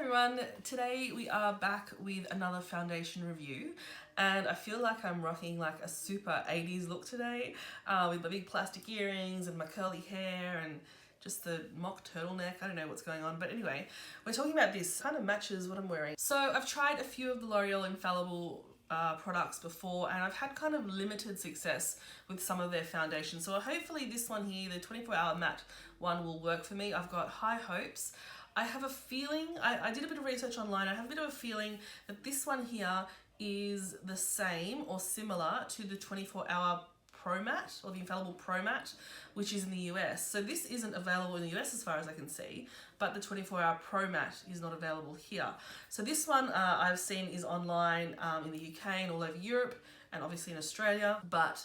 everyone, today we are back with another foundation review and I feel like I'm rocking like a super 80s look today with my big plastic earrings and my curly hair and just the mock turtleneck. I don't know what's going on, but anyway, we're talking about this. Kind of matches what I'm wearing. So I've tried a few of the L'Oreal Infallible products before and I've had kind of limited success with some of their foundations. So hopefully this one here, the 24-hour matte one, will work for me. I've got high hopes. I have a feeling, I did a bit of research online, I have a bit of a feeling that this one here is the same or similar to the 24-hour Pro Matte or the Infallible Pro Matte, which is in the US. So this isn't available in the US as far as I can see, but the 24-hour Pro Matte is not available here. So this one I've seen is online in the UK and all over Europe and obviously in Australia, but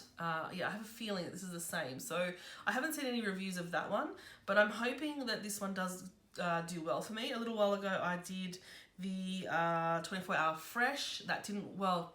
yeah, I have a feeling that this is the same. So I haven't seen any reviews of that one, but I'm hoping that this one does do well for me. A little while ago I did the 24-hour Fresh. That didn't, well,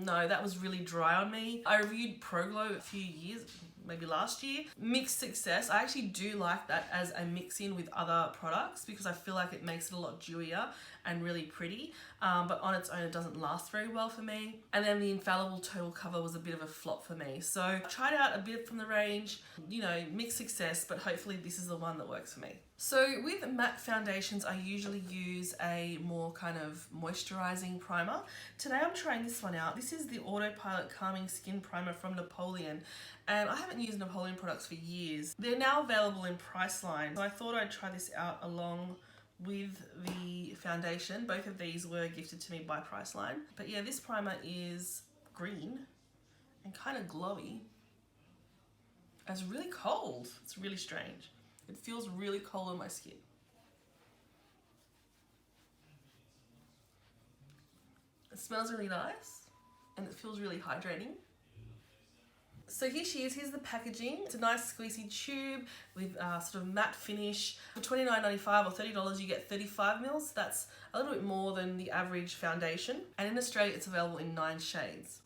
no, that was really dry on me. I reviewed Pro Glow a few years, maybe last year. Mixed success. I actually do like that as a mix-in with other products because I feel like it makes it a lot dewier and really pretty, but on its own it doesn't last very well for me. And then the Infallible Total Cover was a bit of a flop for me. So I tried out a bit from the range, you know, mixed success, but hopefully this is the one that works for me. So with matte foundations, I usually use a more kind of moisturizing primer. Today I'm trying this one out. This is the Autopilot Calming Skin Primer from Napoleon, and I haven't used Napoleon products for years. They're now available in Priceline, so I thought I'd try this out along with the foundation. Both of these were gifted to me by Priceline. But yeah, this primer is green and kind of glowy. It's really cold. It's really strange. It feels really cold on my skin. It smells really nice and it feels really hydrating. So here she is, here's the packaging. It's a nice squeezy tube with sort of matte finish. For $29.95 or $30 you get 35 mils. That's a little bit more than the average foundation. And in Australia it's available in 9 shades.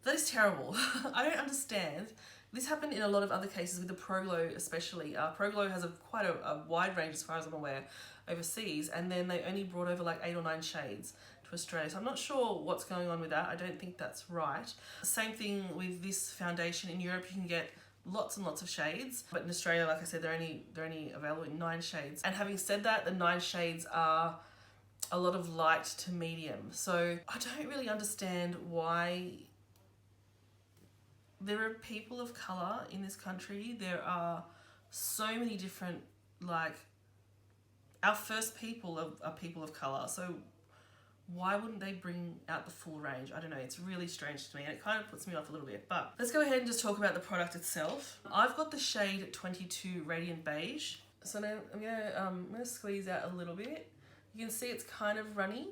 That is terrible. I don't understand. This happened in a lot of other cases with the Pro Glow especially. Pro Glow has quite a wide range as far as I'm aware overseas, and then they only brought over like 8 or 9 shades to Australia. So I'm not sure what's going on with that. I don't think that's right. Same thing with this foundation. In Europe you can get lots and lots of shades, but in Australia, like I said, they're only available in 9 shades. And having said that, the 9 shades are a lot of light to medium. So I don't really understand why there are people of colour in this country. There are so many different, like, our first people are people of colour. So why wouldn't they bring out the full range? I don't know, it's really strange to me and it kind of puts me off a little bit. But let's go ahead and just talk about the product itself. I've got the shade 22 Radiant Beige. So now I'm gonna squeeze out a little bit. You can see it's kind of runny,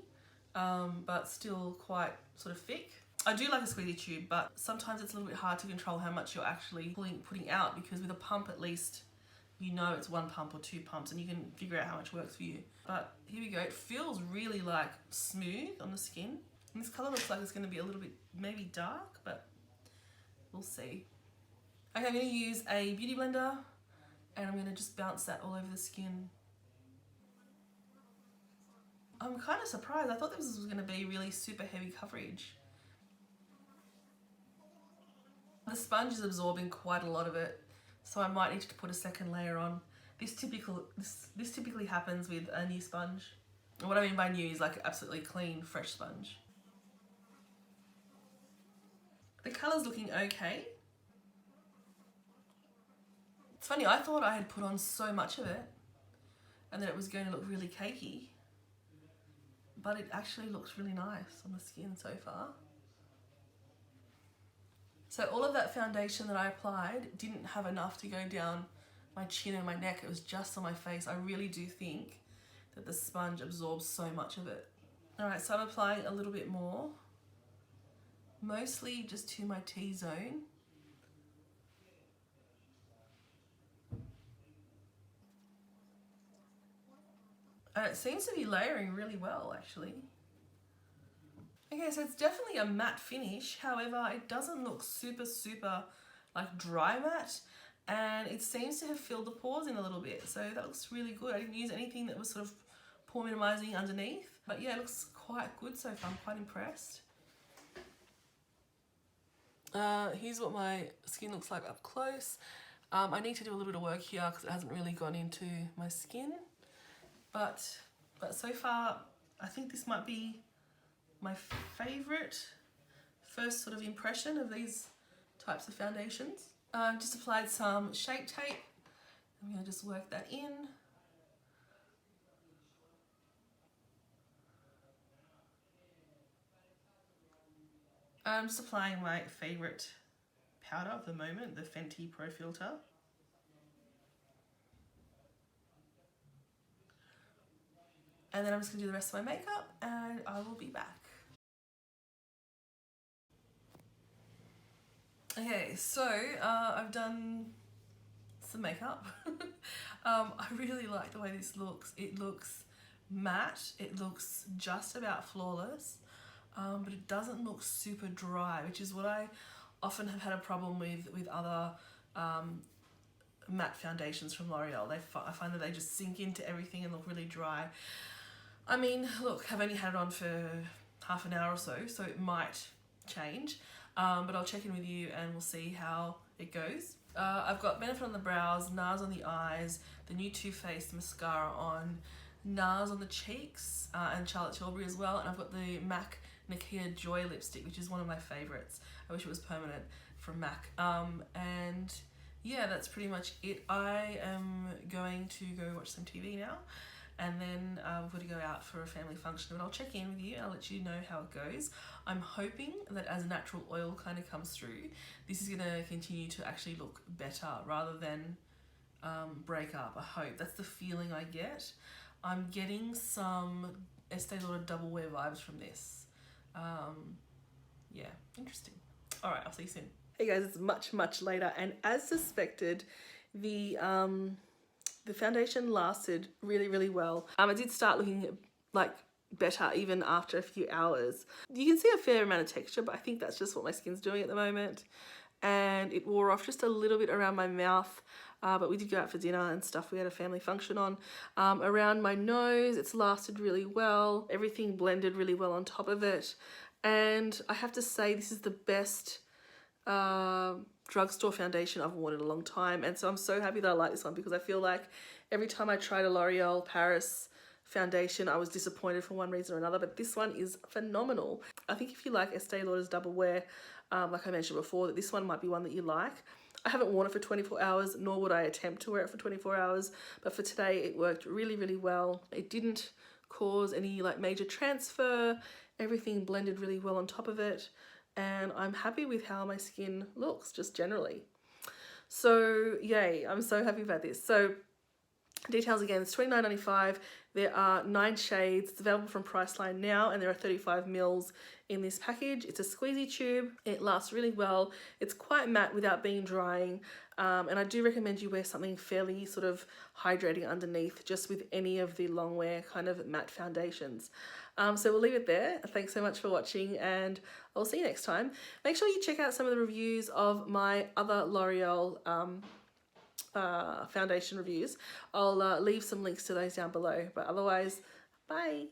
but still quite sort of thick. I do like a squeezy tube, but sometimes it's a little bit hard to control how much you're actually putting out, because with a pump at least you know it's 1 pump or 2 pumps and you can figure out how much works for you. But here we go. It feels really like smooth on the skin. And this colour looks like it's going to be a little bit maybe dark, but we'll see. Okay, I'm going to use a beauty blender and I'm going to just bounce that all over the skin. I'm kind of surprised. I thought this was going to be really super heavy coverage. The sponge is absorbing quite a lot of it, so I might need to put a second layer on. This typically happens with a new sponge. And what I mean by new is like absolutely clean, fresh sponge. The colour's looking okay. It's funny, I thought I had put on so much of it and that it was going to look really cakey, but it actually looks really nice on the skin so far. So all of that foundation that I applied didn't have enough to go down my chin and my neck. It was just on my face. I really do think that the sponge absorbs so much of it. All right, so I'm applying a little bit more, mostly just to my T-zone. And it seems to be layering really well, actually. Okay, so it's definitely a matte finish. However, it doesn't look super like dry matte, and it seems to have filled the pores in a little bit. So that looks really good. I didn't use anything that was sort of pore minimizing underneath. But yeah, it looks quite good so far. I'm quite impressed. Here's what my skin looks like up close. I need to do a little bit of work here because it hasn't really gone into my skin. But so far, I think this might be my favourite first sort of impression of these types of foundations. I've just applied some Shape Tape. I'm going to just work that in. I'm just applying my favourite powder of the moment, the Fenty Pro Filter. And then I'm just going to do the rest of my makeup and I will be back. Okay, so I've done some makeup. I really like the way this looks. It looks matte, it looks just about flawless, but it doesn't look super dry, which is what I often have had a problem with other matte foundations from L'Oreal. I find that they just sink into everything and look really dry. I mean, look, I've only had it on for half an hour or so, so it might change, but I'll check in with you and we'll see how it goes. I've got Benefit on the brows, NARS on the eyes, the new Too Faced mascara on, NARS on the cheeks, and Charlotte Tilbury as well, and I've got the MAC Nakia Joy lipstick, which is one of my favourites. I wish it was permanent from MAC. And yeah, that's pretty much it. I am going to go watch some TV now, and then we're going to go out for a family function, but I'll check in with you. I'll let you know how it goes. I'm hoping that as natural oil kind of comes through, this is going to continue to actually look better rather than break up. I hope. That's the feeling I get. I'm getting some Estee Lauder double wear vibes from this. Yeah, interesting. All right, I'll see you soon. Hey guys, it's much later, and as suspected, the foundation lasted really well. I did start looking like better even after a few hours. You can see a fair amount of texture, but I think that's just what my skin's doing at the moment. And it wore off just a little bit around my mouth, but we did go out for dinner and stuff. We had a family function on. Around my nose, it's lasted really well. Everything blended really well on top of it. And I have to say, this is the best drugstore foundation I've worn in a long time, and so I'm so happy that I like this one, because I feel like every time I tried a L'Oreal Paris foundation I was disappointed for one reason or another, but this one is phenomenal. I think if you like Estee Lauder's double wear, like I mentioned before, that this one might be one that you like. I haven't worn it for 24 hours, nor would I attempt to wear it for 24 hours, but for today it worked really well. It didn't cause any like major transfer. Everything blended really well on top of it, and I'm happy with how my skin looks just generally. So yay, I'm so happy about this. So details again, it's $29.95. There are 9 shades. It's available from Priceline now, and there are 35 mils in this package. It's a squeezy tube. It lasts really well. It's quite matte without being drying, and I do recommend you wear something fairly sort of hydrating underneath, just with any of the long wear kind of matte foundations. So we'll leave it there. Thanks so much for watching, and I'll see you next time. Make sure you check out some of the reviews of my other L'Oreal foundation reviews. I'll leave some links to those down below, but otherwise, bye.